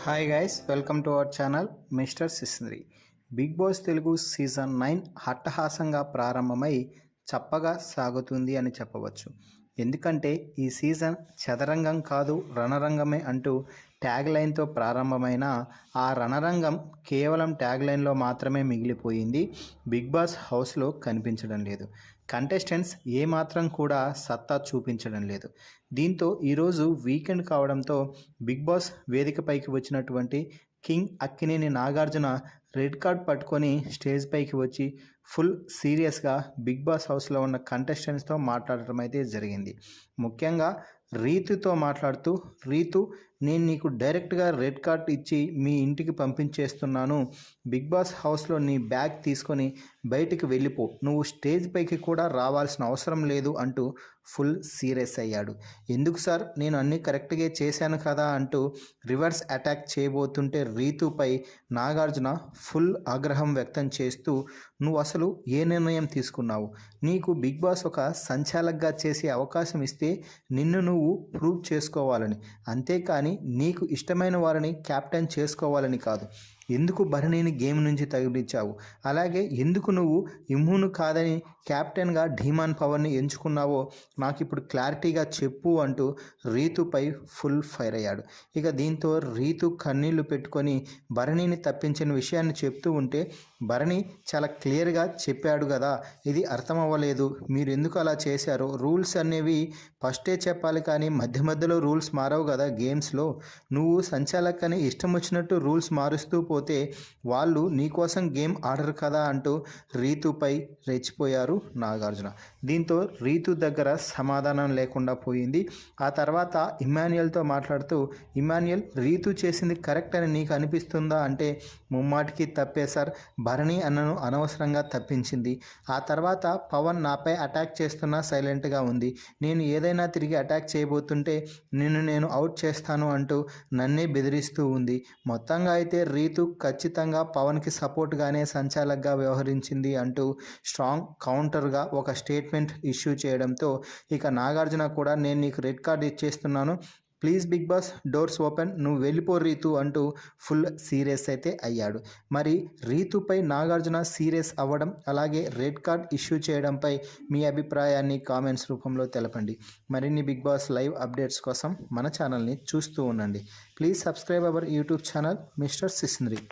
Hi guys, welcome to our channel mister సిస్నరీ. Bigg Boss Telugu season 9 హట్టహాసంగా ప్రారంభమై చప్పగా సాగుతుంది అని చెప్పవచ్చు. ఎందుకంటే ఈ సీజన్ చదరంగం కాదు రణరంగమే అంటూ ట్యాగ్ లైన్తో ప్రారంభమైన ఆ రణరంగం కేవలం ట్యాగ్ లైన్లో మాత్రమే మిగిలిపోయింది. బిగ్ బాస్ హౌస్లో కనిపించడం లేదు. కంటెస్టెంట్స్ ఏమాత్రం కూడా సత్తా చూపించడం లేదు. దీంతో ఈరోజు వీకెండ్ కావడంతో బిగ్ బాస్ వేదికపైకి వచ్చినటువంటి king Akkineni Nagarjuna red card పట్టుకొని స్టేజ్ పైకి వచ్చి ఫుల్ సీరియస్గా బిగ్ బాస్ హౌస్లో ఉన్న కంటెస్టెంట్స్తో మాట్లాడటం అయితే జరిగింది. ముఖ్యంగా రీతుతో మాట్లాడుతూ, రీతు, నేను నీకు డైరెక్ట్గా రెడ్ కార్డ్ ఇచ్చి మీ ఇంటికి పంపించేస్తున్నాను. బిగ్ బాస్ హౌస్లో నీ బ్యాగ్ తీసుకొని బయటికి వెళ్ళిపో, నువ్వు స్టేజ్ పైకి కూడా రావాల్సిన అవసరం లేదు అంటూ ఫుల్ సీరియస్ అయ్యాడు. ఎందుకు సార్, నేను అన్నీ కరెక్ట్గా చేశాను కదా అంటూ రివర్స్ అటాక్ చేయబోతుంటే రీతుపై నాగార్జున ఫుల్ ఆగ్రహం వ్యక్తం చేస్తూ, నువ్వు అసలు ఏ నిర్ణయం తీసుకున్నావు? నీకు బిగ్ బాస్ ఒక సంచాలకుగా చేసే అవకాశం ఇస్తే నిన్ను నువ్వు ప్రూవ్ చేసుకోవాలని, అంతేకాని నీకు ఇష్టమైన వారిని క్యాప్టెన్ చేసుకోవాలని కాదు. ఎందుకు భరణిని గేమ్ నుంచి తగిలించావు? అలాగే ఎందుకు నువ్వు ఇమ్మును కాదని క్యాప్టెన్గా ధీమాన్ పవర్ని ఎంచుకున్నావో నాకు ఇప్పుడు క్లారిటీగా చెప్పు అంటూ రీతుపై ఫుల్ ఫైర్ అయ్యాడు. ఇక దీంతో రీతు కన్నీళ్లు పెట్టుకొని భరణిని తప్పించిన విషయాన్ని చెప్తూ ఉంటే, భరణి చాలా క్లియర్గా చెప్పాడు కదా, ఇది అర్థం అవ్వలేదు, మీరు ఎందుకు అలా చేశారో, రూల్స్ అనేవి ఫస్టే చెప్పాలి కానీ మధ్య మధ్యలో రూల్స్ మారవు కదా గేమ్స్లో, నువ్వు సంచాలకని ఇష్టం వచ్చినట్టు రూల్స్ మారుస్తూ పోతే వాళ్ళు నీకోసం గేమ్ ఆడరు కదా అంటూ రీతుపై రెచ్చిపోయారు నాగార్జున. దీంతో రీతు దగ్గర సమాధానం లేకుండా పోయింది. ఆ తర్వాత ఇమాన్యుయల్తో మాట్లాడుతూ, ఇమాన్యుయల్, రీతు చేసింది కరెక్ట్ అని నీకు అనిపిస్తుందా అంటే, ముమ్మాటికి తప్పే సార్, భరణి అన్నను అనవసరంగా తప్పించింది. ఆ తర్వాత పవన్ నాపై అటాక్ చేస్తున్నా సైలెంట్గా ఉంది. నేను ఏదైనా తిరిగి అటాక్ చేయబోతుంటే నిన్ను నేను అవుట్ చేస్తాను అంటూ నన్నే బెదిరిస్తూ ఉంది. మొత్తంగా అయితే రీతు ఖచ్చితంగా పవన్కి సపోర్ట్గానే సంచాలకుగా వ్యవహరించింది అంటూ స్ట్రాంగ్ కౌంటర్గా ఒక స్టేట్మెంట్ ఇష్యూ చేయడంతో ఇక నాగార్జున కూడా, నేను నీకు రెడ్ కార్డ్ ఇచ్చేస్తున్నాను, please Bigg Boss doors open, నువ్వు వెళ్ళిపో రీతు అంటూ ఫుల్ సీరియస్ అయితే అయ్యాడు. మరి రీతుపై నాగార్జున సీరియస్ అవ్వడం, అలాగే రెడ్ కార్డ్ ఇష్యూ చేయడంపై మీ అభిప్రాయాన్ని కామెంట్స్ రూపంలో తెలపండి. మరిన్ని బిగ్ బాస్ లైవ్ అప్డేట్స్ కోసం మన ఛానల్ని చూస్తూ ఉండండి. Please subscribe our YouTube channel mister సిస్నరీ.